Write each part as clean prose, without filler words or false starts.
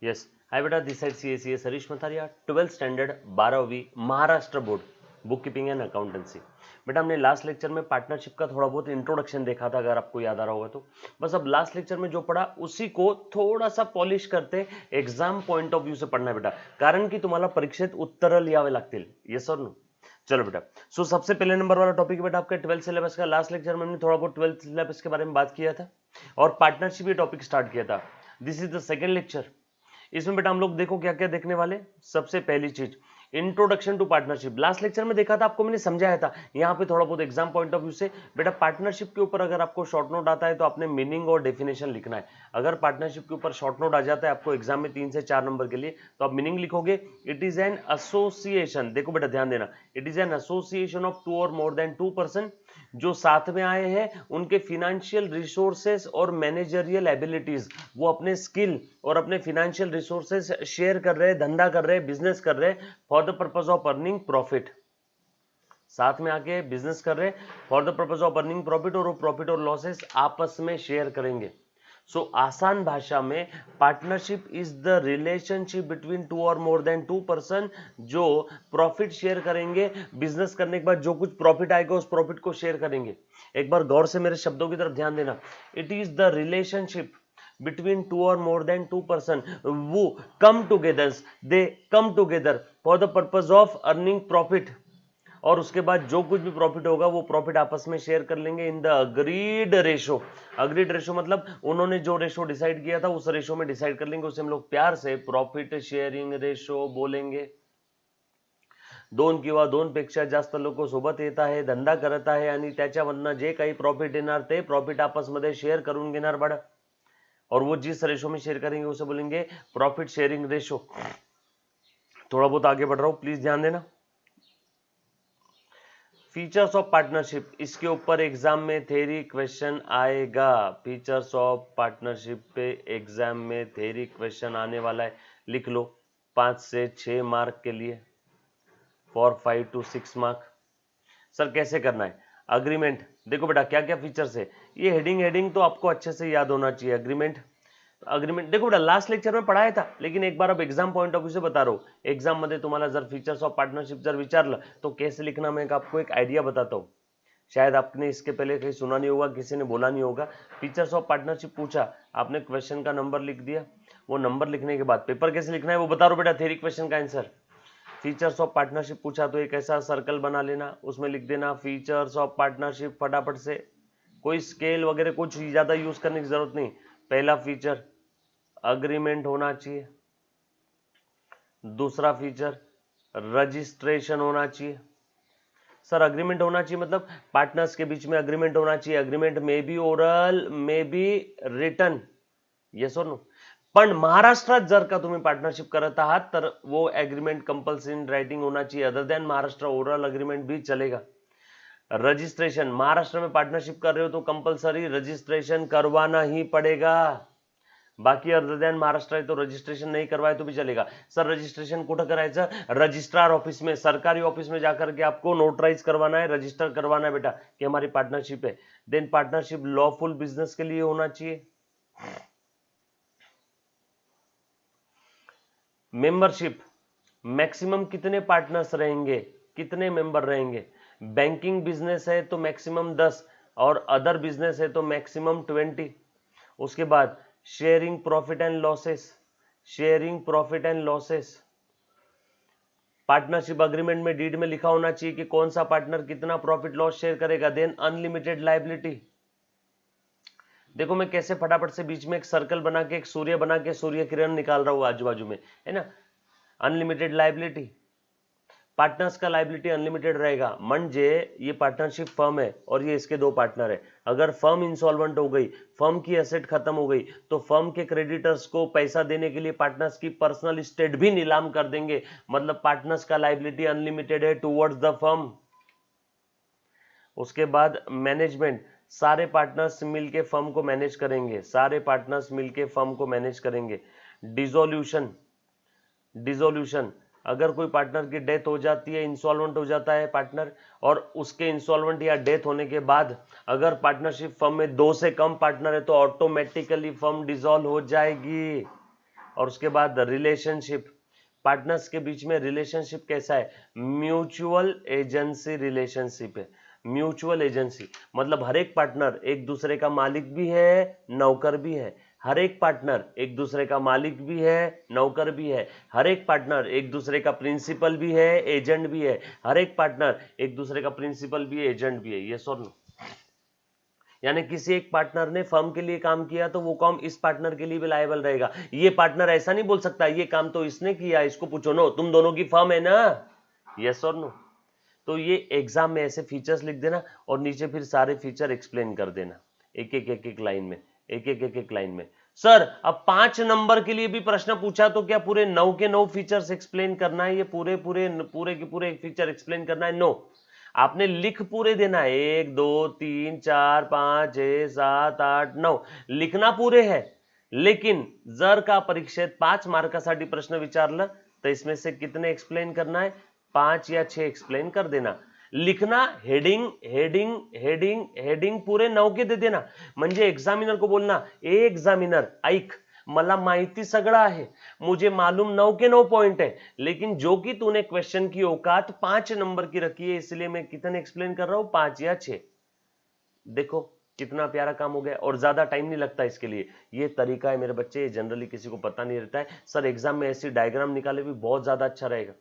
Yes, hi बेटा, this side C Harish Matharia, 12th standard 12वीं Maharashtra board, book keeping and accountancy. बेटा हमने लास्ट लेक्चर में पार्टनरशिप का थोड़ा बहुत इंट्रोडक्शन देखा था, अगर आपको याद आ रहा होगा तो। बस अब लास्ट लेक्चर में जो पढ़ा उसी को थोड़ा सा पॉलिश करते एग्जाम पॉइंट ऑफ व्यू से पढ़ना है बेटा, कारण की तुम्हाला परीक्षेत उत्तर लिहावे लागतील। येस और नो? चलो बेटा, सो सबसे पहले नंबर वाला टॉपिक बेटा आपका 12th सिलेबस का। लास्ट लेक्चर में हमने थोड़ा बहुत 12th सिलेबस के बारे में बात किया था और पार्टनरशिप ये टॉपिक स्टार्ट किया था। This is the second lecture. इसमें बेटा हम लोग देखो क्या क्या देखने वाले। सबसे पहली चीज introduction to partnership. Last lecture में देखा था, आपको मैंने समझाया था। यहाँ पे थोड़ा बहुत एग्जाम पॉइंट ऑफ व्यू से बेटा पार्टनरशिप के ऊपर अगर आपको शॉर्ट नोट आता है तो आपने मीनिंग और डेफिनेशन लिखना है। अगर पार्टनरशिप के ऊपर शॉर्ट नोट आ जाता है आपको एग्जाम में 3 से 4 नंबर के लिए, तो आप मीनिंग लिखोगे इट इज एन एसोसिएशन। देखो बेटा ध्यान देना, it is an association of 2 और मोर देन 2 पर्सन जो साथ में आए हैं, उनके फिनेंशियल रिसोर्सेस और मैनेजरियल एबिलिटीज, वो अपने स्किल और अपने फिनेंशियल रिसोर्सेस शेयर कर रहे हैं, धंधा कर रहे हैं, बिजनेस कर रहे हैं for the purpose of earning profit. साथ में आके बिजनेस कर रहे हैं for the purpose of earning profit, और वो प्रॉफिट और लॉसेस आपस में शेयर करेंगे। सो आसान भाषा में partnership is the relationship between 2 और मोर देन 2 पर्सन जो प्रॉफिट शेयर करेंगे। बिजनेस करने के बाद जो कुछ प्रॉफिट आएगा उस प्रॉफिट को शेयर करेंगे। एक बार गौर से मेरे शब्दों की तरफ ध्यान देना। It is the relationship between 2 or more than 2 person who come together, they come together for the purpose of earning profit, और उसके बाद जो कुछ भी प्रॉफिट होगा वो प्रॉफिट आपस में शेयर कर लेंगे in the agreed ratio. Agreed ratio मतलब उन्होंने जो रेशो डिसाइड किया था उस रेशो में डिसाइड कर लेंगे, उसे हम लोग प्यार से प्रॉफिट शेयरिंग रेशो बोलेंगे। 2 किंवा 2 पेक्षा जास्त लोक सोबत येत आहे, धंदा करत आहे आणि त्याच्यामधनं जे काही प्रॉफिट येणार ते प्रॉफिट आपसमध्ये शेयर करून घेणार बाळा, और वो जिस रेशो में शेयर करेंगे उसे बोलेंगे प्रॉफिट शेयरिंग रेशो। थोड़ा बहुत आगे बढ़ रहा हूं, प्लीज ध्यान देना। फीचर्स ऑफ पार्टनरशिप, इसके ऊपर एग्जाम में थेरी क्वेश्चन आएगा। फीचर्स ऑफ पार्टनरशिप पे एग्जाम में थेरी क्वेश्चन आने वाला है, लिख लो 5 से 6 मार्क के लिए, फॉर 5 to 6 मार्क। सर कैसे करना है? अग्रीमेंट, देखो बेटा क्या क्या फीचर्स है, ये हेडिंग तो आपको अच्छे से याद होना चाहिए। अग्रीमेंट देखो बेटा लास्ट लेक्चर में पढ़ाया था, लेकिन एक बार अब एग्जाम पॉइंट ऑफ व्यू से बता रहा हूँ। एग्जाम मध्ये तुम्हाला जर फीचर्स ऑफ पार्टनरशिप जर विचारलं तो कैसे लिखना, मैं आपको एक आइडिया बताता हूँ। शायद आपने इसके पहले कहीं सुना नहीं होगा, किसी ने बोला नहीं होगा। फीचर्स ऑफ पार्टनरशिप पूछा, आपने क्वेश्चन का नंबर लिख दिया, वो नंबर लिखने के बाद पेपर कैसे लिखना है वो बता रहा हूँ बेटा, थ्योरी क्वेश्चन का आंसर। फीचर्स ऑफ पार्टनरशिप पूछा तो एक ऐसा सर्कल बना लेना, उसमें लिख देना फीचर्स ऑफ पार्टनरशिप फटाफट से। कोई स्केल वगैरह कुछ ज्यादा यूज करने की जरूरत नहीं। पहला फीचर अग्रीमेंट होना चाहिए, दूसरा फीचर रजिस्ट्रेशन होना चाहिए। सर अग्रीमेंट होना चाहिए मतलब पार्टनर्स के बीच में अग्रीमेंट होना चाहिए। Agreement may be oral may be written, yes और नो। पण महाराष्ट्रात जर का तुम्ही पार्टनरशिप करत आहात तर वो एग्रीमेंट कंपल्सरी इन राइटिंग होना चाहिए। Other than Maharashtra oral agreement भी चलेगा। रजिस्ट्रेशन, महाराष्ट्र में पार्टनरशिप कर रहे हो तो कंपल्सरी रजिस्ट्रेशन करवाना ही पड़ेगा। बाकी अदर देन महाराष्ट्र आहे तो रजिस्ट्रेशन नहीं करवाए तो भी चलेगा। सर रजिस्ट्रेशन कुठं करायचं? रजिस्ट्रार ऑफिस में, सरकारी ऑफिस में जाकर के आपको नोटराइज करवाना है, रजिस्टर करवाना है बेटा कि हमारी पार्टनरशिप है। देन पार्टनरशिप लॉफुल बिजनेस के लिए होना चाहिए। मेंबरशिप, मैक्सिमम कितने पार्टनर्स रहेंगे, कितने मेंबर रहेंगे? बैंकिंग बिजनेस है तो मैक्सिमम 10 और अदर बिजनेस है तो मैक्सिमम 20। उसके बाद sharing profit and losses, sharing profit and losses. Partnership agreement में डीड में लिखा होना चाहिए कि कौन सा पार्टनर कितना प्रॉफिट लॉस शेयर करेगा। देन अनलिमिटेड लायबिलिटी, देखो मैं कैसे फटाफट से बीच में एक सर्कल बना के एक सूर्य बना के सूर्य किरण निकाल रहा हूं आजू बाजू में, है ना। अनलिमिटेड लायबिलिटी, पार्टनर्स का लायबिलिटी अनलिमिटेड रहेगा। म्हणजे ये पार्टनरशिप फर्म है और ये इसके 2 पार्टनर है। अगर फर्म इंसॉल्वेंट हो गई, फर्म की एसेट खत्म हो गई, तो फर्म के क्रेडिटर्स को पैसा देने के लिए पार्टनर्स की पर्सनल एस्टेट भी नीलाम कर देंगे। मतलब पार्टनर्स का लायबिलिटी अनलिमिटेड है टुवर्ड्स द फर्म। उसके बाद मैनेजमेंट, सारे पार्टनर्स मिलके फर्म को मैनेज करेंगे, सारे पार्टनर्स मिलके फर्म को मैनेज करेंगे। डिसोल्यूशन, डिसोल्यूशन अगर कोई पार्टनर की डेथ हो जाती है, इंसॉल्वेंट हो जाता है पार्टनर, और उसके इंसॉल्वेंट या डेथ होने के बाद अगर पार्टनरशिप फर्म में 2 से कम पार्टनर है तो ऑटोमेटिकली फर्म डिसॉल्व हो जाएगी। और उसके बाद रिलेशनशिप, पार्टनर्स के बीच में रिलेशनशिप कैसा है, म्यूचुअल एजेंसी रिलेशनशिप है। म्यूचुअल एजेंसी मतलब हर एक पार्टनर एक दूसरे का मालिक भी है, नौकर भी है। हर एक पार्टनर एक दूसरे का मालिक भी है, नौकर भी है। हर एक पार्टनर एक दूसरे का प्रिंसिपल भी है, एजेंट भी है। हर एक पार्टनर एक दूसरे का प्रिंसिपल भी है, एजेंट भी है। ये और नो? यानी किसी एक पार्टनर ने फर्म के लिए काम किया तो वो काम इस पार्टनर के लिए भी लायबल रहेगा। ये पार्टनर ऐसा नहीं बोल सकता ये काम तो इसने किया, इसको पूछो, नो तुम दोनों की फर्म है ना। यस और नो? तो ये एग्जाम में ऐसे फीचर्स लिख देना और नीचे फिर सारे फीचर एक्सप्लेन कर देना एक एक लाइन में, एक लाइन में। सर अब 5 नंबर के लिए भी प्रश्न पूछा तो क्या पूरे 9 के 9 फीचर्स एक्सप्लेन करना है, ये पूरे के पूरे फीचर एक्सप्लेन करना है? नो, आपने लिख पूरे देना है, 1 2 3 4 5 6 7 8 9 लिखना पूरे है। लेकिन जर का परीक्षेत 5 मार्कासाठी प्रश्न विचारलं तर इसमें से कितने एक्सप्लेन करना है, 5 या 6 एक्सप्लेन कर देना। लिखना हेडिंग हेडिंग हेडिंग हेडिंग पूरे 9 के दे देना, म्हणजे एग्जामिनर को बोलना, ए एग्जामिनर ऐक, मला माहिती सगळं आहे, मुझे मालूम 9 के 9 पॉइंट है, लेकिन जो कि तूने क्वेश्चन की औकात 5 नंबर की रखी है, इसलिए मैं कितने एक्सप्लेन कर रहा हूं, 5 या 6। देखो कितना प्यारा काम हो गया और ज्यादा टाइम नहीं लगता इसके लिए। ये तरीका है मेरे बच्चे, जनरली किसी को पता नहीं रहता है। सर एग्जाम में ऐसी डायग्राम निकाले भी बहुत ज्यादा अच्छा रहेगा।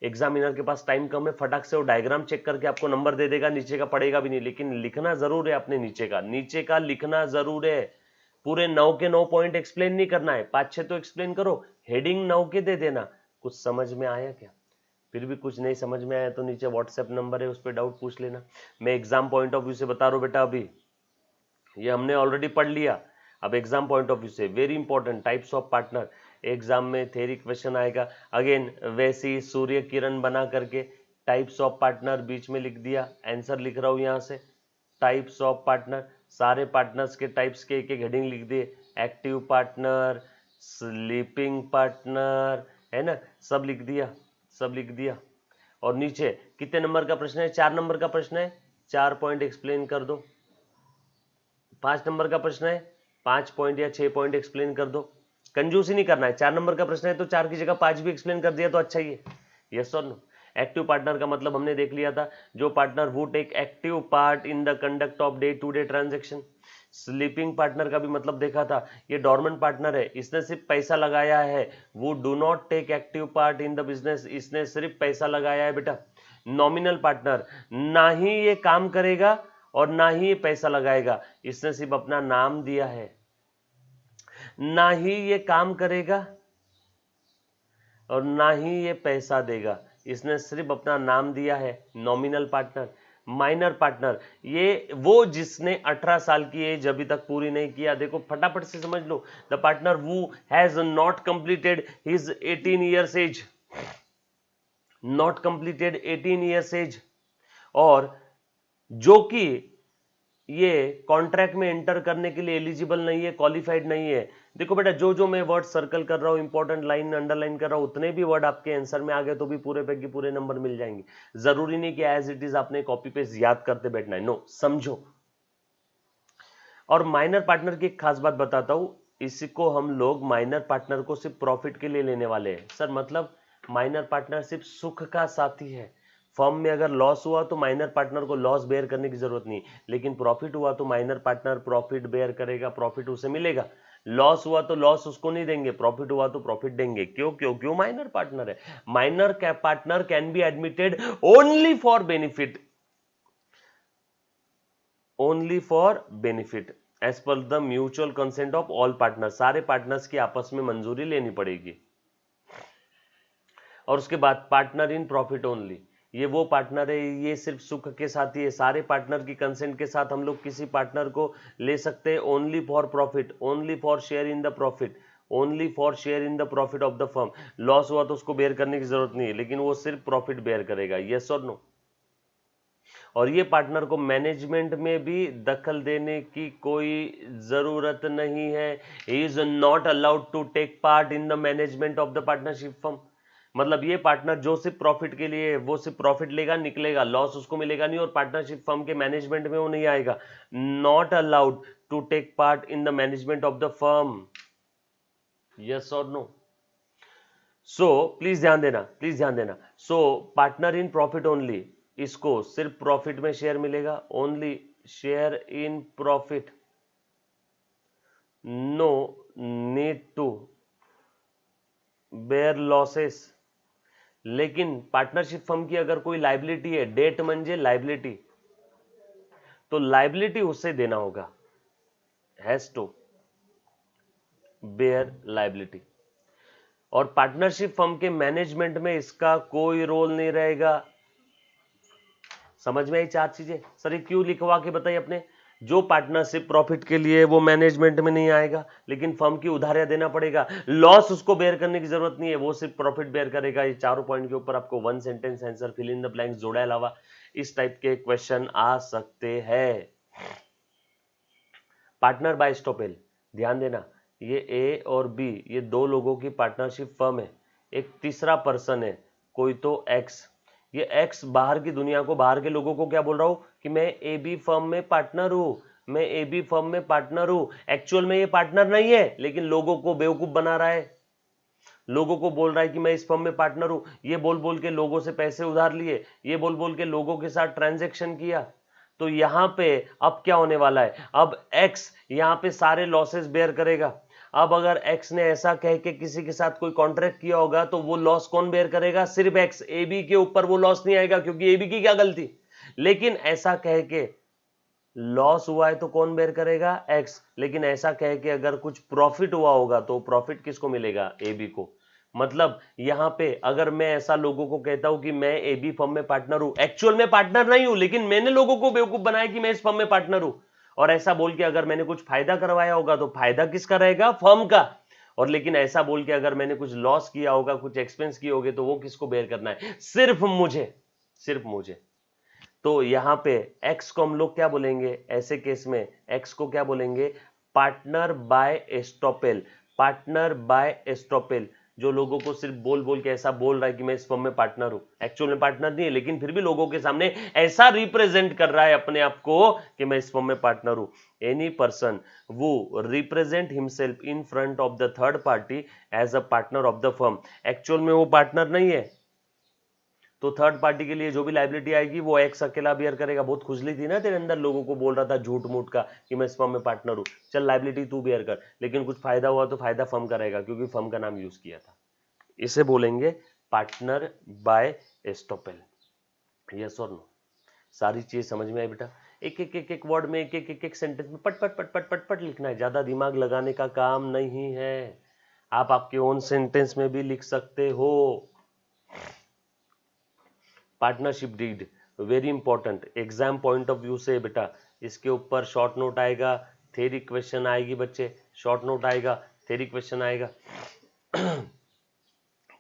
एग्जामिनर के पास टाइम कम है, फटाक से वो डायग्राम चेक करके आपको नंबर दे देगा, नीचे का पढ़ेगा भी नहीं, लेकिन लिखना जरूर है अपने नीचे का लिखना जरूर है। पूरे 9 के 9 पॉइंट एक्सप्लेन नहीं करना है, 5-6 तो एक्सप्लेन करो, हेडिंग 9 के दे देना। कुछ समझ में आया क्या? फिर भी कुछ नहीं समझ में आया तो नीचे व्हाट्सएप नंबर है, उस पर डाउट पूछ लेना। मैं एग्जाम पॉइंट ऑफ व्यू से बता रहा हूं बेटा, अभी ये हमने ऑलरेडी पढ़ लिया। अब एग्जाम पॉइंट ऑफ व्यू से very important, types of partner. Exam में थ्योरी क्वेश्चन आएगा अगेन, वैसी सूर्य किरण बना करके टाइप्स ऑफ पार्टनर बीच में लिख दिया, आंसर लिख रहा हूं यहां से। टाइप्स ऑफ पार्टनर, सारे पार्टनर्स के टाइप्स के एक हेडिंग लिख दिए, एक्टिव पार्टनर, स्लीपिंग पार्टनर, है ना, सब लिख दिया, सब लिख दिया। और नीचे कितने नंबर का प्रश्न है, 4 नंबर का प्रश्न है, 4 पॉइंट एक्सप्लेन कर दो। 5 नंबर का प्रश्न है, 5 पॉइंट या 6 पॉइंट एक्सप्लेन कर दो। कंजूसी नहीं करना है, 4 नंबर का प्रश्न है तो 4 की जगह 5 भी एक्सप्लेन कर दिया तो अच्छा ही है। यस और नो? एक्टिव पार्टनर का मतलब हमने देख लिया था, जो partner who take active part in the conduct of day to day transaction. Sleeping partner का भी मतलब देखा था, ये डॉर्मेंट पार्टनर है, इसने सिर्फ पैसा लगाया है, वो do not take active part in the business, इसने सिर्फ पैसा लगाया है बेटा। नॉमिनल पार्टनर, ना ही ये काम करेगा और ना ही ये पैसा लगाएगा, इसने सिर्फ अपना नाम दिया है। ना ही ये काम करेगा और ना ही ये पैसा देगा, इसने सिर्फ अपना नाम दिया है, नॉमिनल पार्टनर। माइनर पार्टनर, ये वो जिसने 18 साल की एज अभी तक पूरी नहीं किया। देखो फटाफट से समझ लो, the partner who has not completed his 18 years age, not completed 18 years age, और जो कि ये कॉन्ट्रैक्ट में एंटर करने के लिए एलिजिबल नहीं है, क्वालिफाइड नहीं है। देखो बेटा, जो जो मैं वर्ड सर्कल कर रहा हूं, इंपॉर्टेंट लाइन अंडरलाइन कर रहा हूं, उतने भी वर्ड आपके आंसर में आ गए तो भी पूरे पे पूरे नंबर मिल जाएंगे। जरूरी नहीं कि एज इट इज आपने कॉपी पेस्ट याद करते बैठना है, नो, समझो। और माइनर पार्टनर की एक खास बात बताता हूं, इसको हम लोग माइनर पार्टनर को सिर्फ प्रॉफिट के लिए लेने वाले हैं। सर मतलब माइनर पार्टनर सिर्फ सुख का साथी है। फर्म में अगर लॉस हुआ तो माइनर पार्टनर को लॉस बेयर करने की जरूरत नहीं, लेकिन प्रॉफिट हुआ तो माइनर पार्टनर प्रॉफिट बेयर करेगा, प्रॉफिट उसे मिलेगा। लॉस हुआ तो लॉस उसको नहीं देंगे, प्रॉफिट हुआ तो प्रॉफिट देंगे। क्यों क्यों क्यों? माइनर पार्टनर है। Minor partner can be admitted only for benefit, only for benefit as per the mutual consent of all partner. सारे पार्टनर्स की आपस में मंजूरी लेनी पड़ेगी। और उसके बाद पार्टनर इन प्रॉफिट ओनली, ये वो पार्टनर है, ये सिर्फ सुख के साथ ही है। सारे पार्टनर की कंसेंट के साथ हम लोग किसी पार्टनर को ले सकते हैं only for profit, only for share in the profit, only for share in the profit of the firm. Loss हुआ तो उसको बेयर करने की जरूरत नहीं है, लेकिन वो सिर्फ प्रॉफिट बेयर करेगा। यस और नो? और ये पार्टनर को मैनेजमेंट में भी दखल देने की कोई जरूरत नहीं है। He is not allowed to take part in the management of the partnership firm. मतलब ये पार्टनर जो सिर्फ प्रॉफिट के लिए, वो सिर्फ प्रॉफिट लेगा, निकलेगा, लॉस उसको मिलेगा नहीं, और पार्टनरशिप फर्म के मैनेजमेंट में वो नहीं आएगा। Not allowed to take part in the management of the firm. Yes और नो? सो प्लीज ध्यान देना, प्लीज ध्यान देना। So partner in profit only, इसको सिर्फ प्रॉफिट में शेयर मिलेगा, only share in profit, no need to bear losses. लेकिन पार्टनरशिप फर्म की अगर कोई लाइबिलिटी है, डेट म्हणजे लाइबिलिटी, तो लाइबिलिटी उससे देना होगा, हैज टू बेयर लाइबिलिटी। और पार्टनरशिप फर्म के मैनेजमेंट में इसका कोई रोल नहीं रहेगा। समझ में आई चार चीजें? सर ये क्यों लिखवा के बताइए अपने? जो पार्टनरशिप प्रॉफिट के लिए, वो मैनेजमेंट में नहीं आएगा, लेकिन फर्म की उधारियां देना पड़ेगा, लॉस उसको बेयर करने की जरूरत नहीं है, वो सिर्फ प्रॉफिट बेयर करेगा। ये चारों पॉइंट के ऊपर आपको one sentence answer, fill in the blanks, जोड़ा अलावा इस टाइप के क्वेश्चन आ सकते हैं। पार्टनर बाय स्टॉपेल, ध्यान देना, ये ए और बी, ये दो लोगों की पार्टनरशिप फर्म है, एक तीसरा पर्सन है, कोई तो एक्स। ये एक्स बाहर की दुनिया को, बाहर के लोगों को क्या बोल रहा हूं कि मैं ए बी फर्म में पार्टनर हूं, मैं ए बी फर्म में पार्टनर हूं। एक्चुअल में ये पार्टनर नहीं है, लेकिन लोगों को बेवकूफ बना रहा है, लोगों को बोल रहा है कि मैं इस फर्म में पार्टनर हूं। ये बोल बोल के लोगों से पैसे उधार लिए, ये बोल बोल के लोगों के साथ ट्रांजैक्शन किया। तो यहां पे अब क्या होने वाला है, अब एक्स यहां पे सारे लॉसेस बेयर करेगा। अब अगर एक्स ने ऐसा कह के किसी के साथ कोई कॉन्ट्रैक्ट किया होगा, तो वो लॉस कौन बेयर करेगा? सिर्फ एक्स। ए बी के ऊपर वो लॉस नहीं आएगा, क्योंकि ए बी की क्या गलती। लेकिन ऐसा कह के लॉस हुआ है तो कौन बेयर करेगा? एक्स। लेकिन ऐसा कह के अगर कुछ प्रॉफिट हुआ होगा, तो प्रॉफिट किसको मिलेगा? ए बी को। मतलब यहां पे अगर मैं ऐसा लोगों को कहता हूं कि मैं ए बी फर्म में पार्टनर हूं, एक्चुअल में पार्टनर नहीं हूं, लेकिन मैंने लोगों को बेवकूफ बनाया कि मैं इस फर्म में पार्टनर हूं, और ऐसा बोल के अगर मैंने कुछ फायदा करवाया होगा, तो फायदा किसका रहेगा? फर्म का। और लेकिन ऐसा बोल के अगर मैंने कुछ लॉस किया होगा, कुछ एक्सपेंस किए होंगे, तो वो किसको बेयर करना है? सिर्फ मुझे, सिर्फ मुझे। तो यहां पे एक्स को हम लोग क्या बोलेंगे ऐसे केस में? एक्स को क्या बोलेंगे? Partner by estoppel. Partner by estoppel, जो लोगों को सिर्फ बोल बोल के ऐसा बोल रहा है कि मैं इस फर्म में पार्टनर हूं, एक्चुअल में पार्टनर नहीं है, लेकिन फिर भी लोगों के सामने ऐसा रिप्रेजेंट कर रहा है अपने आप को कि मैं इस फर्म में पार्टनर हूं। एनी पर्सन वो represent himself in front of the third party as a partner of the firm, actual में वो पार्टनर नहीं है, तो थर्ड पार्टी के लिए जो भी लाइबिलिटी आएगी वो एक्स अकेला बियर करेगा। बहुत खुजली थी ना तेरे अंदर, लोगों को बोल रहा था झूठ मूठ का कि मैं इस फर्म में पार्टनर हूं, चल लाइबिलिटी तू बियर कर, लेकिन कुछ फायदा हुआ तो फायदा फर्म का रहेगा, क्योंकि फर्म का नाम यूज किया था। इसे बोलेंगे पार्टनर बाय एस्टॉपेल। यस और नो? सारी चीज समझ में आई बेटा? एक एक एक एक वर्ड में, एक एक एक एक सेंटेंस में पट पट पट पट पट पट लिखना है, ज्यादा दिमाग लगाने का काम नहीं है। आप आपके ओन सेंटेंस में भी लिख सकते हो। Partnership deed very important, exam point of view से बेटा इसके ऊपर शॉर्ट नोट आएगा, थ्योरी क्वेश्चन आएगी बच्चे, शॉर्ट नोट आएगा, थ्योरी क्वेश्चन आएगा।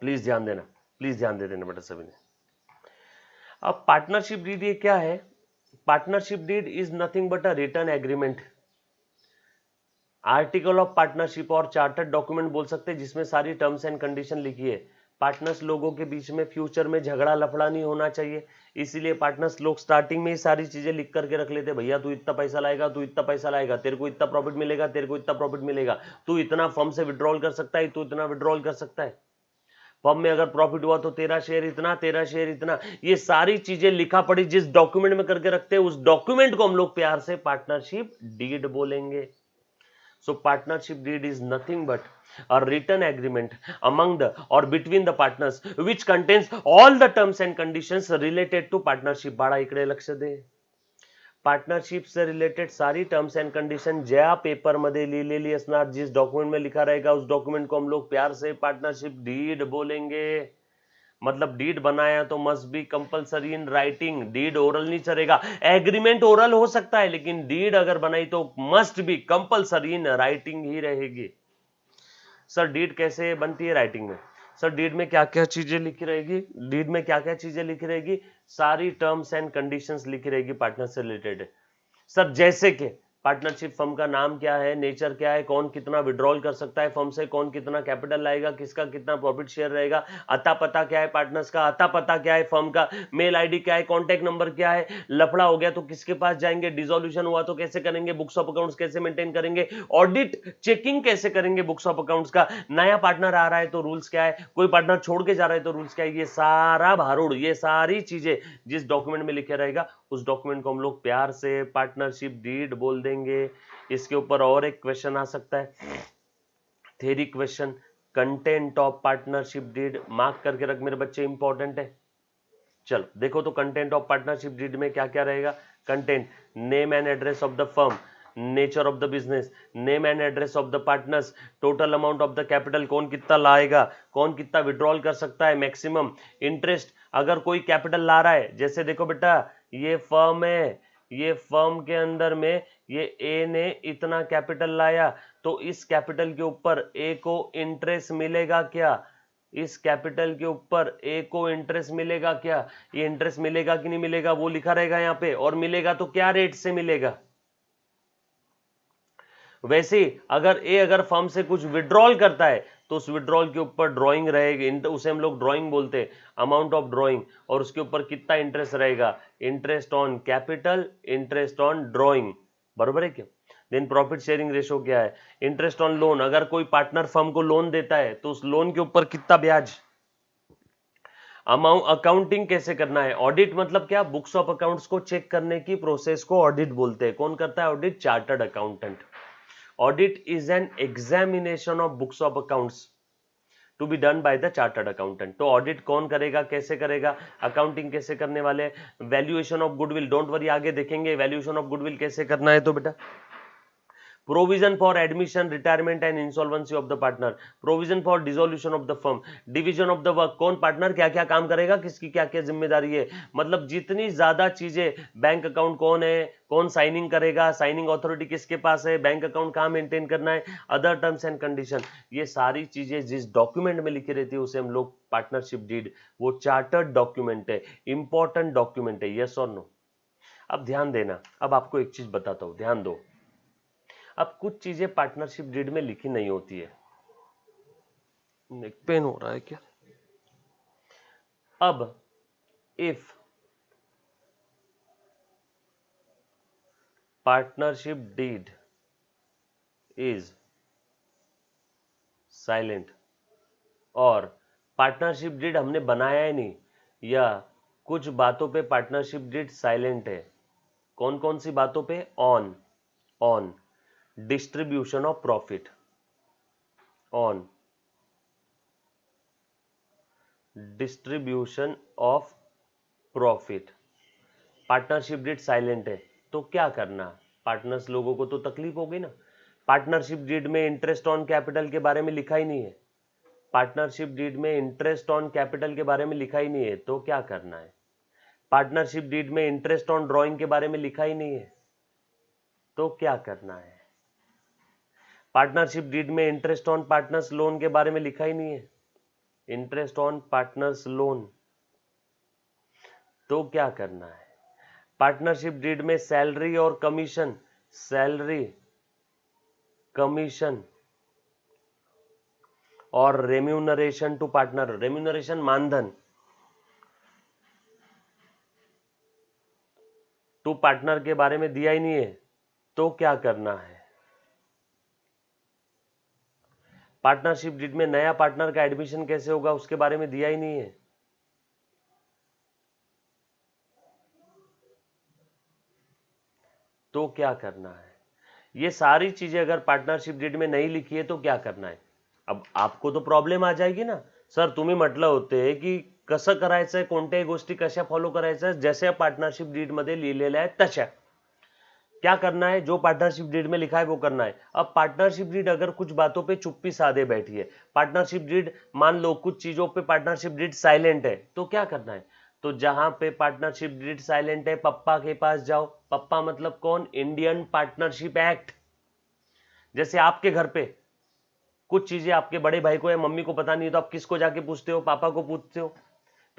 प्लीज ध्यान देना, प्लीज ध्यान दे देना बेटा सभी ने। अब पार्टनरशिप डीड ये क्या है? Partnership deed is nothing but a return agreement, article of partnership और चार्टर्ड डॉक्यूमेंट बोल सकते हैं, जिसमें सारी टर्म्स एंड कंडीशन लिखी है। पार्टनर्स लोगों के बीच में फ्यूचर में झगड़ा लफड़ा नहीं होना चाहिए, इसीलिए पार्टनर्स लोग स्टार्टिंग में ही सारी चीजें लिख करके रख लेते, भैया तू इतना पैसा लाएगा, तू इतना पैसा लाएगा, तेरे को इतना प्रॉफिट मिलेगा, तेरे को इतना प्रॉफिट मिलेगा, तू इतना फर्म से विड्रॉल कर सकता है, तू इतना विड्रॉल कर सकता है, फर्म में अगर प्रॉफिट हुआ तो तेरा शेयर इतना, तेरा शेयर इतना। ये सारी चीजें लिखा पड़ी जिस डॉक्यूमेंट में करके रखते हैं, उस डॉक्यूमेंट को हम लोग प्यार से पार्टनरशिप डीड बोलेंगे। So partnership deed is nothing but a written agreement among the or between the partners which contains all the terms and conditions related to partnership. बाड़ा इकडे लक्ष दे, पार्टनरशिप से रिलेटेड सारी टर्म्स एंड कंडिशन ज्या paper मध्ये लिहिलेली असणार, जिस डॉक्यूमेंट में लिखा रहेगा, उस डॉक्यूमेंट को हम लोग प्यार से पार्टनरशिप डीड बोलेंगे। मतलब डीड बनाया तो must be compulsory in writing, deed oral नहीं चलेगा, एग्रीमेंट ओरल हो सकता है, लेकिन डीड अगर बनाई तो must be compulsory in writing ही रहेगी। सर डीड कैसे बनती है राइटिंग में? सर डीड में क्या क्या चीजें लिखी रहेगी? डीड में क्या क्या चीजें लिखी रहेगी? सारी टर्म्स एंड कंडीशंस लिखी रहेगी पार्टनर से रिलेटेड। सर जैसे कि पार्टनरशिप फर्म का नाम क्या है, नेचर क्या है, कौन कितना विड्रॉल कर सकता है फर्म से, कौन कितना कैपिटल लाएगा, किसका कितना प्रॉफिट शेयर रहेगा, अता पता क्या है पार्टनर्स का, अता पता क्या है फर्म का, मेल आईडी क्या है, कॉन्टैक्ट नंबर क्या है, लफड़ा हो गया तो किसके पास जाएंगे, डिसोल्यूशन हुआ तो कैसे करेंगे, बुक्स ऑफ अकाउंट्स कैसे मेंटेन करेंगे, ऑडिट चेकिंग कैसे करेंगे बुक्स ऑफ अकाउंट्स का, नया पार्टनर आ रहा है तो रूल्स क्या है, कोई पार्टनर छोड़ के जा रहा है तो रूल्स क्या है, ये सारा भारूड, ये सारी चीजें जिस डॉक्यूमेंट में लिखे रहेगा उस डॉक्यूमेंट को हम लोग प्यार से पार्टनरशिप डीड बोल देंगे। इसके ऊपर और एक क्वेश्चन आ सकता है, theory question, content of partnership deed, mark करके रख मेरे बच्चे, इंपॉर्टेंट है। चलो देखो तो कंटेंट ऑफ पार्टनरशिप डीड में क्या क्या रहेगा, content, name and address of the firm, nature of the business, name and address of the partners, total amount of the capital, कौन कितना लाएगा, कौन कितना विड्रॉल कर सकता है, मैक्सिमम इंटरेस्ट, अगर कोई कैपिटल ला रहा है, जैसे देखो बेटा ये फर्म है, ये फर्म के अंदर में ये ए ने इतना कैपिटल लाया तो इस कैपिटल के ऊपर ए को इंटरेस्ट मिलेगा क्या, इस कैपिटल के ऊपर ए को इंटरेस्ट मिलेगा क्या, ये इंटरेस्ट मिलेगा कि नहीं मिलेगा वो लिखा रहेगा यहाँ पे, और मिलेगा तो क्या रेट से मिलेगा। वैसे ही अगर फर्म से कुछ विड्रॉल करता है तो उस विड्रॉल के ऊपर ड्राइंग रहेगी, उसे हम लोग ड्राइंग बोलते हैं, अमाउंट ऑफ ड्राइंग, और उसके ऊपर कितना इंटरेस्ट रहेगा, interest on capital, interest on drawing, बरोबर है क्या। देन प्रॉफिट शेयरिंग रेशो क्या है, इंटरेस्ट ऑन लोन, अगर कोई पार्टनर फर्म को लोन देता है तो उस लोन के ऊपर कितना ब्याज, अमाउंट, अकाउंटिंग कैसे करना है, ऑडिट मतलब क्या, बुक्स ऑफ अकाउंट्स को चेक करने की प्रोसेस को ऑडिट बोलते हैं, कौन करता है audit, chartered accountant. Audit is an examination of books of accounts to be done by the chartered accountant। तो ऑडिट कौन करेगा, कैसे करेगा, अकाउंटिंग कैसे करने वाले, valuation of goodwill, don't worry आगे देखेंगे वैल्यूएशन ऑफ गुडविल कैसे करना है। तो बेटा provision for admission, retirement and insolvency of the partner, provision for dissolution of the firm, division of the work, कौन पार्टनर क्या क्या काम करेगा, किसकी क्या क्या जिम्मेदारी है, मतलब जितनी ज्यादा चीजें, बैंक अकाउंट कौन है, कौन साइनिंग करेगा, साइनिंग अथॉरिटी किसके पास है, बैंक अकाउंट कहाँ मेंटेन करना है, अदर टर्म्स एंड कंडीशन, ये सारी चीजें जिस डॉक्यूमेंट में लिखी रहती है उसे हम लोग पार्टनरशिप डीड, वो चार्टर्ड डॉक्यूमेंट है, इंपॉर्टेंट डॉक्यूमेंट है, यस और नो। अब ध्यान देना, अब आपको एक चीज बताता हूं, ध्यान दो। अब कुछ चीजें पार्टनरशिप डीड में लिखी नहीं होती है, नेक पेन हो रहा है क्या। अब if partnership deed is silent, और पार्टनरशिप डीड हमने बनाया ही नहीं, या कुछ बातों पे पार्टनरशिप डीड साइलेंट है, कौन कौन सी बातों पे, on distribution of profit, on distribution of profit, partnership deed silent है, तो क्या करना, पार्टनर्स लोगों को तो तकलीफ होगी ना। पार्टनरशिप डीड में इंटरेस्ट ऑन कैपिटल के बारे में लिखा ही नहीं है, पार्टनरशिप डीड में इंटरेस्ट ऑन कैपिटल के बारे में लिखा ही नहीं है, तो क्या करना है। पार्टनरशिप डीड में इंटरेस्ट ऑन ड्राइंग के बारे में लिखा ही नहीं है, तो क्या करना है। पार्टनरशिप डीड में इंटरेस्ट ऑन पार्टनर्स लोन के बारे में लिखा ही नहीं है, इंटरेस्ट ऑन पार्टनर्स लोन, तो क्या करना है। पार्टनरशिप डीड में सैलरी और कमीशन, सैलरी, कमीशन और रेम्यूनरेशन टू पार्टनर, रेम्यूनरेशन मानधन टू पार्टनर के बारे में दिया ही नहीं है, तो क्या करना है। पार्टनरशिप डीड में नया पार्टनर का एडमिशन कैसे होगा उसके बारे में दिया ही नहीं है, तो क्या करना है। ये सारी चीजें अगर पार्टनरशिप डीड में नहीं लिखी है तो क्या करना है। अब आपको तो प्रॉब्लेम आ जाएगी ना, सर तुम्ही म्हटलं होते की कसं करायचंय, कोणत्याही गोष्टी कशा फॉलो करायच्या, जशा पार्टनरशिप डीड मध्ये लिहिलेल्या आहेत तशा, क्या करना है, जो पार्टनरशिप डीड में लिखा है वो करना है। अब पार्टनरशिप डीड अगर कुछ बातों पे चुप्पी साधे बैठी है, पार्टनरशिप डीड मान लो कुछ चीजों पे पार्टनरशिप डीड साइलेंट है, तो क्या करना है। तो जहां पे पार्टनरशिप डीड साइलेंट है पप्पा के पास जाओ, पप्पा मतलब कौन, इंडियन पार्टनरशिप एक्ट। जैसे आपके घर पे कुछ चीजें आपके बड़े भाई को या मम्मी को पता नहीं है तो आप किसको जाके पूछते हो, पापा को पूछते हो।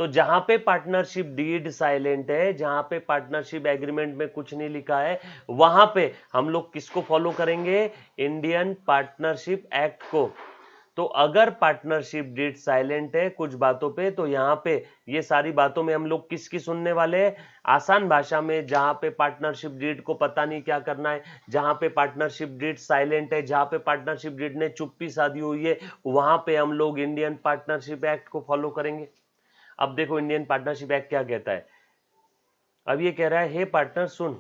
तो जहां पे पार्टनरशिप डीड साइलेंट है, जहां पे पार्टनरशिप एग्रीमेंट में कुछ नहीं लिखा है, वहां पे हम लोग किसको फॉलो करेंगे? इंडियन पार्टनरशिप एक्ट को। तो अगर पार्टनरशिप डीड साइलेंट है कुछ बातों पे, तो यहां पे ये सारी बातों में हम लोग किसकी सुनने वाले हैं? आसान भाषा में, जहां पे पार्टनरशिप डीड को पता नहीं क्या करना है, जहां पे पार्टनरशिप डीड साइलेंट है, जहां पे पार्टनरशिप डीड ने चुप्पी साधी हुई है, वहां पे हम लोग इंडियन पार्टनरशिप एक्ट को फॉलो करेंगे। अब देखो इंडियन पार्टनरशिप एक्ट क्या कहता है। अब ये कह रहा है, हे पार्टनर सुन,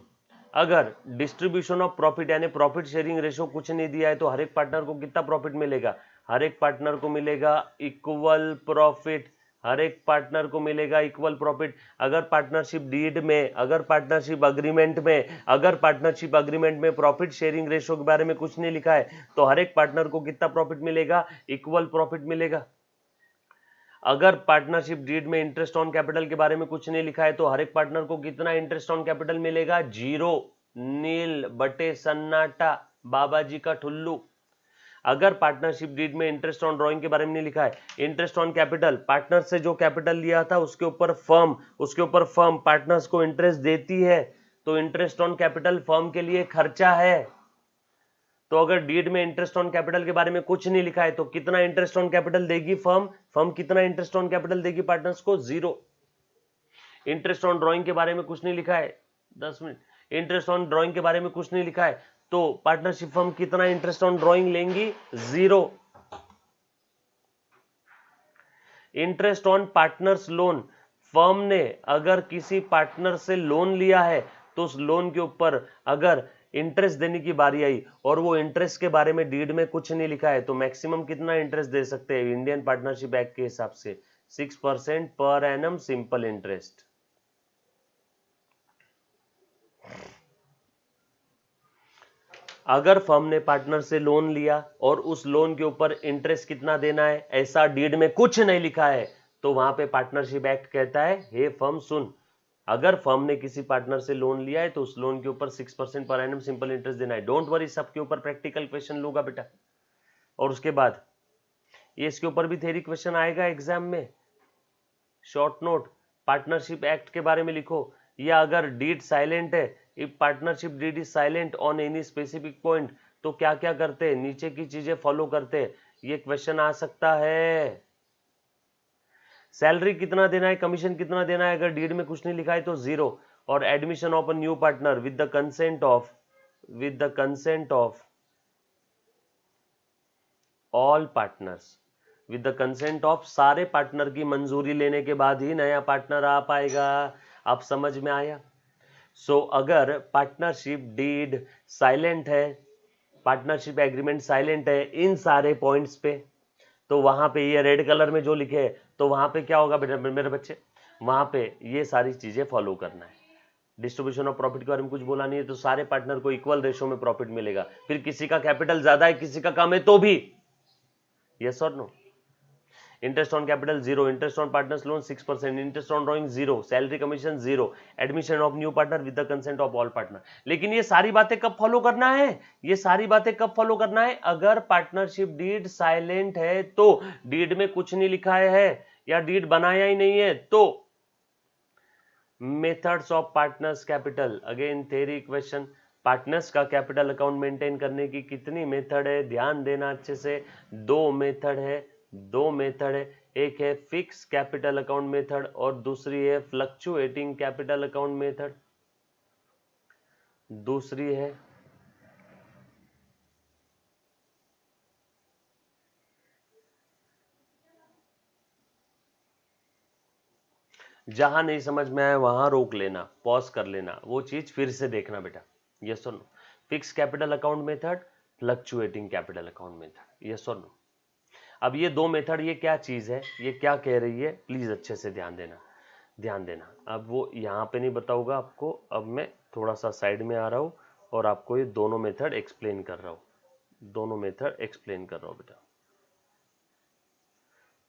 अगर डिस्ट्रीब्यूशन ऑफ प्रॉफिट यानी प्रॉफिट शेयरिंग रेशो कुछ नहीं दिया है, तो हर एक पार्टनर को कितना प्रॉफिट मिलेगा? हर एक पार्टनर को मिलेगा इक्वल प्रॉफिट। हर एक पार्टनर को मिलेगा इक्वल प्रॉफिट। अगर पार्टनरशिप डीड में, अगर पार्टनरशिप अग्रीमेंट में, अगर पार्टनरशिप अग्रीमेंट में प्रॉफिट शेयरिंग रेशो के बारे में कुछ नहीं लिखा है, तो हर एक पार्टनर को कितना प्रॉफिट मिलेगा? इक्वल प्रॉफिट मिलेगा। अगर पार्टनरशिप डीड में इंटरेस्ट ऑन कैपिटल के बारे में कुछ नहीं लिखा है, तो हर एक पार्टनर को कितना इंटरेस्ट ऑन कैपिटल मिलेगा? जीरो, नील बटे सन्नाटा, बाबा जी का ठुल्लू। अगर पार्टनरशिप डीड में इंटरेस्ट ऑन ड्रॉइंग के बारे में नहीं लिखा है, इंटरेस्ट ऑन कैपिटल, पार्टनर से जो कैपिटल लिया था उसके ऊपर फर्म पार्टनर्स को इंटरेस्ट देती है, तो इंटरेस्ट ऑन कैपिटल फर्म के लिए खर्चा है। तो अगर डीड में इंटरेस्ट ऑन कैपिटल के बारे में कुछ नहीं लिखा है, तो कितना इंटरेस्ट ऑन कैपिटल देगी फर्म कितना इंटरेस्ट ऑन कैपिटल देगी पार्टनर्स को? जीरो। इंटरेस्ट ऑन ड्राइंग के बारे में कुछ नहीं लिखा है, 10 मिनट, इंटरेस्ट ऑन ड्राइंग के बारे में कुछ नहीं लिखा है, तो पार्टनरशिप फर्म कितना इंटरेस्ट ऑन ड्राइंग लेंगी? Zero. Interest on partners loan, firm ने अगर किसी पार्टनर से लोन लिया है, तो उस लोन के ऊपर अगर इंटरेस्ट देने की बारी आई और वो इंटरेस्ट के बारे में डीड में कुछ नहीं लिखा है, तो मैक्सिमम कितना इंटरेस्ट दे सकते हैं इंडियन पार्टनरशिप एक्ट के हिसाब से? 6% पर एनम सिंपल इंटरेस्ट। अगर फर्म ने पार्टनर से लोन लिया और उस लोन के ऊपर इंटरेस्ट कितना देना है, ऐसा डीड में कुछ नहीं लिखा है, तो वहां पे पार्टनरशिप एक्ट कहता है, हे फर्म सुन, अगर फर्म ने किसी पार्टनर से लोन लिया है, तो उस लोन के ऊपर 6% पर एनम सिंपल इंटरेस्ट देना है। डोंट वरी, सबके ऊपर प्रैक्टिकल क्वेश्चन लूंगा बेटा। और उसके बाद ये इसके ऊपर भी थ्योरी क्वेश्चन आएगा एग्जाम में। शॉर्ट नोट, पार्टनरशिप एक्ट के बारे में लिखो, या अगर डीड साइलेंट है, if partnership deed is silent on any specific point, तो क्या क्या करते हैं, नीचे की चीजें फॉलो करते हैं, ये क्वेश्चन आ सकता है। सैलरी कितना देना है, कमीशन कितना देना है, अगर डीड में कुछ नहीं लिखा है तो जीरो। और admission of a new partner with the consent of all partners, with the consent of सारे पार्टनर की मंजूरी लेने के बाद ही नया पार्टनर आ पाएगा। आप समझ में आया? सो अगर पार्टनरशिप डीड साइलेंट है, पार्टनरशिप एग्रीमेंट साइलेंट है इन सारे पॉइंट्स पे, तो वहां पे ये रेड कलर में जो लिखे है, तो वहां पे क्या होगा बेटा मेरे बच्चे? वहां पे ये सारी चीजें फॉलो करना है। डिस्ट्रीब्यूशन ऑफ प्रॉफिट के बारे में कुछ बोला नहीं है, तो सारे पार्टनर को इक्वल रेशो में प्रॉफिट मिलेगा। फिर किसी का कैपिटल ज्यादा है, किसी का कम है, तो भी यस और no. Interest on capital zero, interest on partners loan 6%, interest on drawing zero, salary commission zero, admission of new partner with the consent of all partner. लेकिन ये सारी बातें कब फॉलो करना है? ये सारी बातें कब फॉलो करना है? अगर पार्टनरशिप डीड साइलेंट है, तो डीड में कुछ नहीं लिखा है या डीड बनाया ही नहीं है, तो methods of partners capital, again theory question, partners का कैपिटल अकाउंट मेंटेन करने की कितनी मेथड है? ध्यान देना अच्छे से, दो मेथड है। एक है फिक्स कैपिटल अकाउंट मेथड और दूसरी है फ्लक्चुएटिंग कैपिटल अकाउंट मेथड। दूसरी है जहां नहीं समझ में आया वहां रोक लेना, पॉज कर लेना, वो चीज फिर से देखना बेटा। यस और no? Fix capital account method, fluctuating capital account method, yes और नो? अब ये दो मेथड, ये क्या चीज है, ये क्या कह रही है, प्लीज अच्छे से ध्यान देना। अब वो यहाँ पे नहीं बताऊंगा आपको, अब मैं थोड़ा सा साइड में आ रहा हूँ और आपको ये दोनों मेथड एक्सप्लेन कर रहा हूँ, बेटा।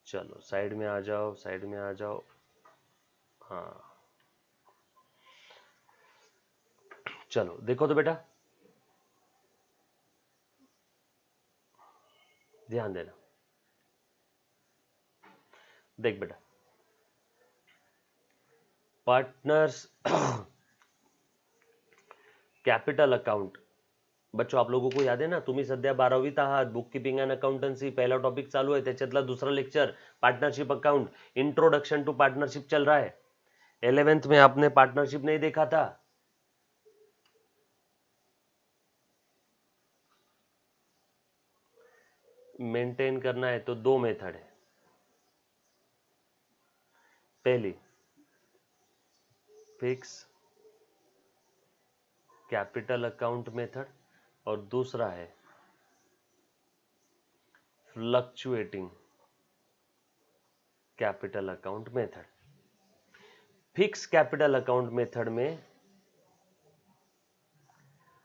चलो साइड में आ जाओ। हाँ चलो देखो तो बेटा, ध्यान देना। देख बेटा, पार्टनर्स कॅपिटल अकाउंट. बच्चो आप लोगों को याद है ना, तुम्ही सध्या 12वीत आहात, बुक किपिंग अँड अकाउंटन्सी पहिला टॉपिक चालू आहे, त्याच्यातला दूसरा lecture partnership account, introduction to partnership चल रहा है. 11th में आपने पार्टनरशिप नहीं देखा था? मेंटेन करना है तो दो मेथड है. पहली फिक्स कैपिटल अकाउंट मेथड और दूसरा है fluctuating capital account method. Fix capital account method में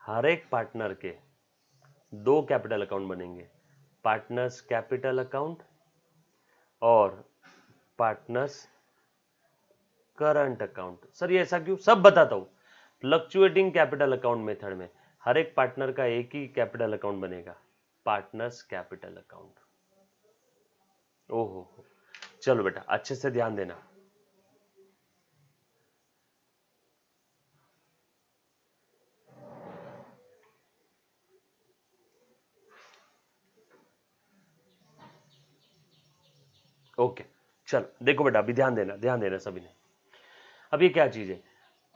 हर एक पार्टनर के दो कैपिटल अकाउंट बनेंगे, पार्टनर्स कैपिटल अकाउंट और पार्टनर्स करंट अकाउंट. सर ये ऐसा क्यों? सब बताता हूं. फ्लक्चुएटिंग कैपिटल अकाउंट मेथड में हर एक पार्टनर का एक ही कैपिटल अकाउंट बनेगा, पार्टनर्स कैपिटल अकाउंट. ओहो, चलो बेटा अच्छे से ध्यान देना. ओके चलो देखो बेटा, अभी ध्यान देना सभी ने. अब ये क्या चीज है?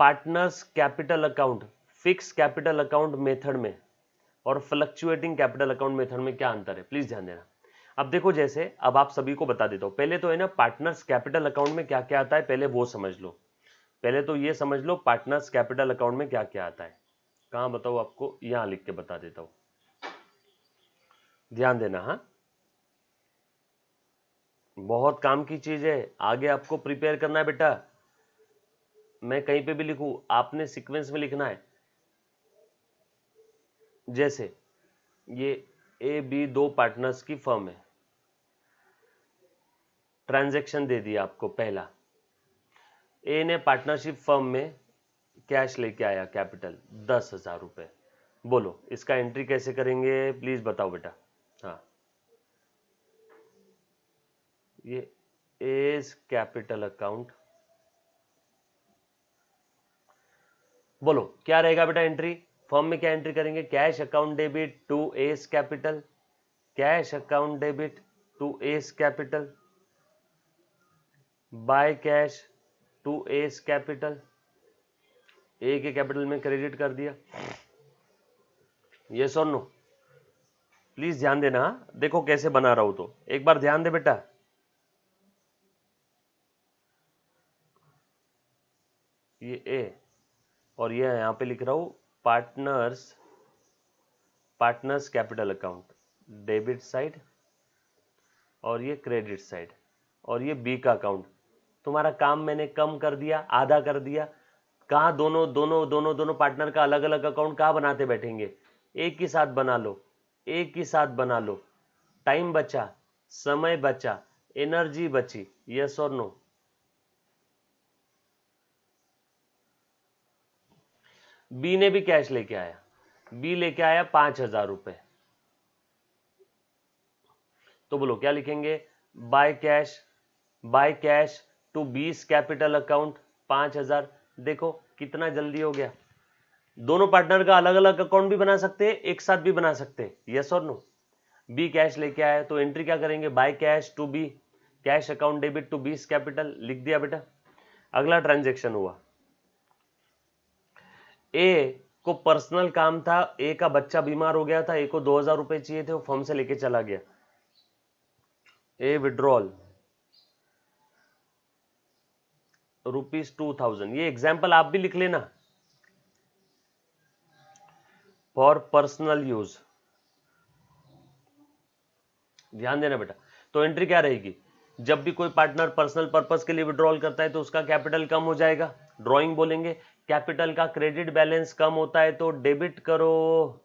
Partners capital account fix capital account method में और फ्लक्चुएटिंग कैपिटल अकाउंट मेथड में क्या अंतर है, प्लीज ध्यान देना. अब देखो, जैसे अब आप सभी को बता देता हूं. पहले तो है ना, पार्टनर्स कैपिटल अकाउंट में क्या क्या आता है, पहले वो समझ लो. पहले तो ये समझ लो पार्टनर्स कैपिटल अकाउंट में क्या क्या आता है. कहां बताओ आपको? यहां लिख के बता देता हूं, ध्यान देना. हाँ, बहुत काम की चीज है, आगे आपको प्रिपेयर करना है बेटा. मैं कहीं पे भी लिखूं, आपने सीक्वेंस में लिखना है. जैसे ये ए बी दो पार्टनर्स की फर्म है, ट्रांजैक्शन दे दिया आपको. पहला, ए ने पार्टनरशिप फर्म में कैश लेके आया, कैपिटल 10,000 रुपए. बोलो इसका एंट्री कैसे करेंगे, प्लीज बताओ बेटा. हाँ, ये एज कैपिटल अकाउंट. बोलो क्या रहेगा बेटा एंट्री? फर्म में क्या एंट्री करेंगे? Cash account debit to S capital, cash account debit to S capital, by cash to S capital. A के कैपिटल में क्रेडिट कर दिया. यस और नो? प्लीज ध्यान देना. देखो कैसे बना रहा हूं, तो एक बार ध्यान दे बेटा. ये ए और ये यहां पे लिख रहा हूं partners capital account, debit side और ये क्रेडिट साइड, और ये बी का अकाउंट. तुम्हारा काम मैंने कम कर दिया, आधा कर दिया. कहाँ दोनों दोनों दोनों दोनों पार्टनर का अलग अलग अकाउंट कहाँ बनाते बैठेंगे? एक ही साथ बना लो, एक ही साथ बना लो. टाइम बचा, समय बचा, एनर्जी बची. यस और नो? बी ने भी कैश लेके आया, बी लेके आया 5,000 रुपए. तो बोलो क्या लिखेंगे? By cash to B's capital account 5,000. देखो कितना जल्दी हो गया. दोनों पार्टनर का अलग अलग अकाउंट भी बना सकते हैं, एक साथ भी बना सकते हैं. यस और नो? बी कैश लेके आया तो एंट्री क्या करेंगे? By cash to B, cash account debit to B's capital, लिख दिया बेटा. अगला ट्रांजेक्शन हुआ, ए को पर्सनल काम था, ए का बच्चा बीमार हो गया था, ए को 2,000 रुपए चाहिए थे, वो फर्म से लेके चला गया. ए विड्रॉल ₹2,000. ये एग्जाम्पल आप भी लिख लेना, फॉर पर्सनल यूज. ध्यान देना बेटा. तो एंट्री क्या रहेगी? जब भी कोई पार्टनर पर्सनल पर्पस के लिए विड्रॉल करता है तो उसका कैपिटल कम हो जाएगा, ड्रॉइंग बोलेंगे. कैपिटल का क्रेडिट बैलेंस कम होता है तो डेबिट करो.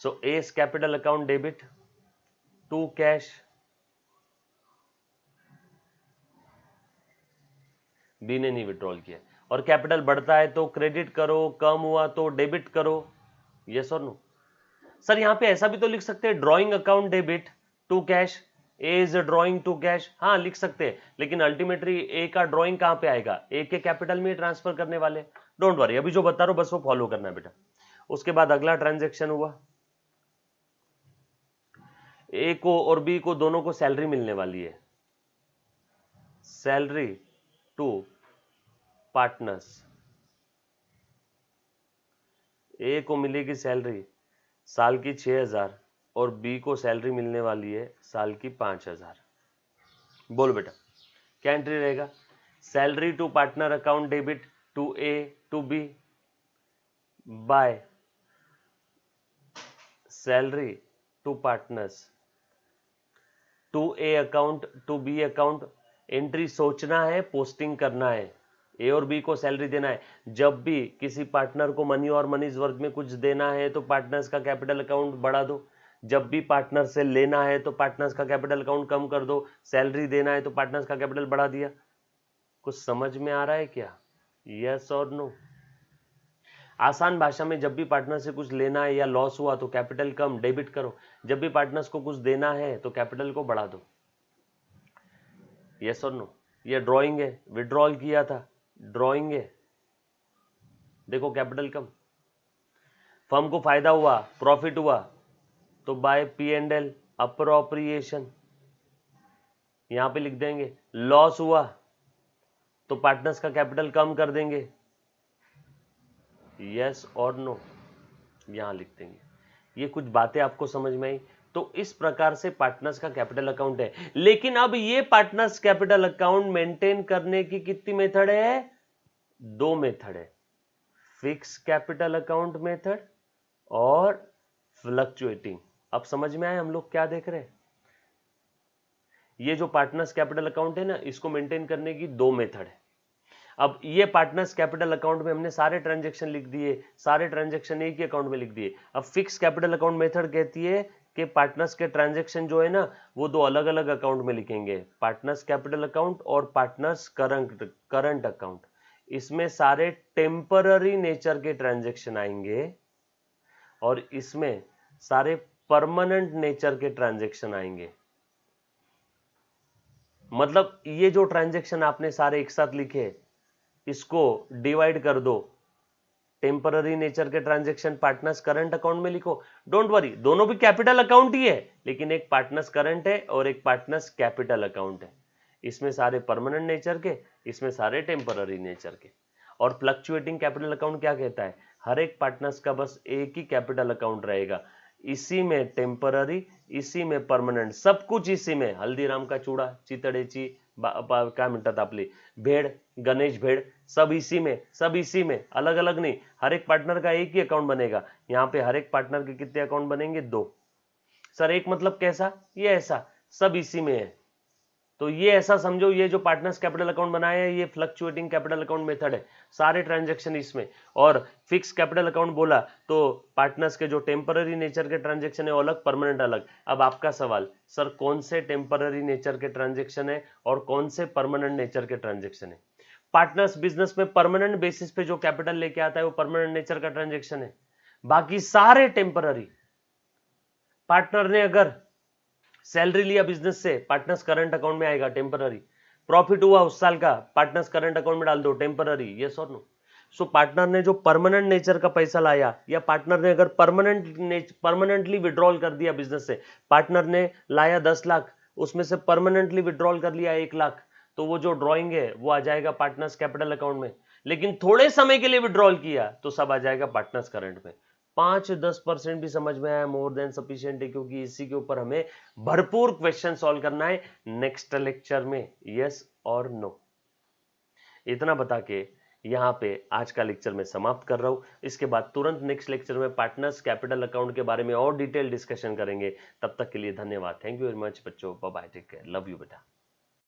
So S capital account debit to cash. B ने नहीं विड्रॉल किया. और कैपिटल बढ़ता है तो क्रेडिट करो, कम हुआ तो डेबिट करो. यस और नो? सर यहां पे ऐसा भी तो लिख सकते हैं, drawing account debit to cash. A is drawing to cash, हाँ लिख सकते हैं, लेकिन अल्टीमेटली ए का ड्रॉइंग कहां पे आएगा, ए के कैपिटल में ट्रांसफर करने वाले। डोंट वरी, अभी जो बता रहा हूं बस वो फॉलो करना है बेटा। उसके बाद अगला ट्रांजेक्शन हुआ, ए को और बी को दोनों को सैलरी मिलने वाली है, सैलरी टू पार्टनर्स। ए को मिलेगी सैलरी साल की 6,000 और बी को सैलरी मिलने वाली है साल की 5,000। बोलो बेटा क्या एंट्री रहेगा, salary to partner account debit to A to B by salary to partners to A account to B account. Entry सोचना है, पोस्टिंग करना है, ए और बी को सैलरी देना है। जब भी किसी पार्टनर को मनी और मनीज वर्ग में कुछ देना है तो पार्टनर्स का कैपिटल अकाउंट बढ़ा दो, जब भी पार्टनर से लेना है तो पार्टनर्स का कैपिटल अकाउंट कम कर दो, सैलरी देना है तो पार्टनर्स का कैपिटल बढ़ा दिया। कुछ समझ में आ रहा है क्या, यस और नो? आसान भाषा में जब भी पार्टनर से कुछ लेना है या लॉस हुआ तो कैपिटल कम, डेबिट करो, जब भी पार्टनर्स को कुछ देना है तो कैपिटल को बढ़ा दो। यस और नो? ये ड्रॉइंग है, विड्रॉल किया था, ड्रॉइंग है, देखो कैपिटल कम, फर्म को फायदा हुआ, प्रॉफिट हुआ तो by P and L appropriation यहां पे लिख देंगे, लॉस हुआ तो पार्टनर्स का कैपिटल कम कर देंगे, यस और नो यहां लिख देंगे। ये कुछ बातें आपको समझ में आई? तो इस प्रकार से पार्टनर्स का कैपिटल अकाउंट है। लेकिन अब ये पार्टनर्स कैपिटल अकाउंट मेंटेन करने की कितनी मेथड है, दो मेथड है, फिक्स कैपिटल अकाउंट मेथड और फ्लक्चुएटिंग। अब समझ में आया हम लोग क्या देख रहे हैं? ये जो पार्टनर्स कैपिटल अकाउंट है ना, इसको मेंटेन करने की दो मेथड है। अब ये पार्टनर्स कैपिटल अकाउंट में हमने सारे ट्रांजैक्शन लिख दिए, सारे ट्रांजैक्शन एक ही अकाउंट में लिख दिए। अब फिक्स कैपिटल अकाउंट मेथड कहती है कि पार्टनर्स के ट्रांजैक्शन जो है ना वो दो अलग अलग अकाउंट में लिखेंगे, पार्टनर्स कैपिटल अकाउंट और पार्टनर्स करंट अकाउंट। इसमें सारे टेम्पररी नेचर के ट्रांजैक्शन आएंगे और इसमें सारे परमानेंट नेचर के ट्रांजैक्शन आएंगे। मतलब ये जो ट्रांजैक्शन आपने सारे एक साथ लिखे, इसको डिवाइड कर दो, टेम्पररी नेचर के ट्रांजैक्शन पार्टनर्स करंट अकाउंट में लिखो। डोंट वरी, दोनों भी कैपिटल अकाउंट ही है, लेकिन एक पार्टनर्स करंट है और एक पार्टनर्स कैपिटल अकाउंट है। इसमें सारे परमानेंट नेचर के, इसमें सारे टेम्पररी नेचर के। और फ्लक्चुएटिंग कैपिटल अकाउंट क्या कहता है, हर एक पार्टनर्स का बस एक ही कैपिटल अकाउंट रहेगा, इसी में टेम्पररी, इसी में परमानेंट, सब कुछ इसी में। हल्दीराम का चूड़ा, चितड़ेची काय म्हणतात आपली भेड़, गणेश भेड़, सब इसी में, सब इसी में, अलग अलग नहीं। हर एक पार्टनर का एक ही अकाउंट बनेगा। यहाँ पे हर एक पार्टनर के कितने अकाउंट बनेंगे, दो। सर एक मतलब कैसा, ये ऐसा, सब इसी में है। तो ये ऐसा समझो, ये जो पार्टनर्स कैपिटल अकाउंट बनाया है ये फ्लक्चुएटिंग कैपिटल अकाउंट मेथड है, सारे ट्रांजैक्शन इसमें। और फिक्स कैपिटल अकाउंट बोला तो पार्टनर्स के जो टेम्पररी नेचर के ट्रांजैक्शन है वो अलग, परमानेंट अलग। अब आपका सवाल, सर कौन से टेम्पररी नेचर के ट्रांजैक्शन है और कौन से परमानेंट नेचर के ट्रांजैक्शन है? पार्टनर्स बिजनेस में परमानेंट बेसिस पे जो कैपिटल लेके आता है वो परमानेंट नेचर का ट्रांजैक्शन है, बाकी सारे टेम्पररी। पार्टनर ने अगर सैलरी लिया बिजनेस से, पार्टनर्स करंट अकाउंट में आएगा, टेम्पररी। प्रॉफिट हुआ उस साल का, पार्टनर्स करंट अकाउंट में डाल दो, टेम्पररी। यस और नो? सो पार्टनर ने जो परमानेंट नेचर का पैसा लाया, या पार्टनर ने अगर परमानेंटली विड्रॉल कर दिया बिजनेस से, पार्टनर ने लाया 10 लाख, उसमें से परमानेंटली विड्रॉल कर लिया 1 लाख, तो वो जो ड्रॉइंग है वो आ जाएगा पार्टनर्स कैपिटल अकाउंट में। लेकिन थोड़े समय के लिए विड्रॉल किया तो सब आ जाएगा पार्टनर्स करंट में। 5-10% भी समझ में आया, मोर देन सफिशिएंट है, क्योंकि इसी के ऊपर हमें भरपूर क्वेश्चन सॉल्व करना है नेक्स्ट लेक्चर में। यस और नो? इतना बता के यहाँ पे आज का लेक्चर में समाप्त कर रहा हूं। इसके बाद तुरंत नेक्स्ट लेक्चर में पार्टनर्स कैपिटल अकाउंट के बारे में और डिटेल डिस्कशन करेंगे। तब तक के लिए धन्यवाद। थैंक यू वेरी मच बच्चों, bye bye, take care, love you बेटा।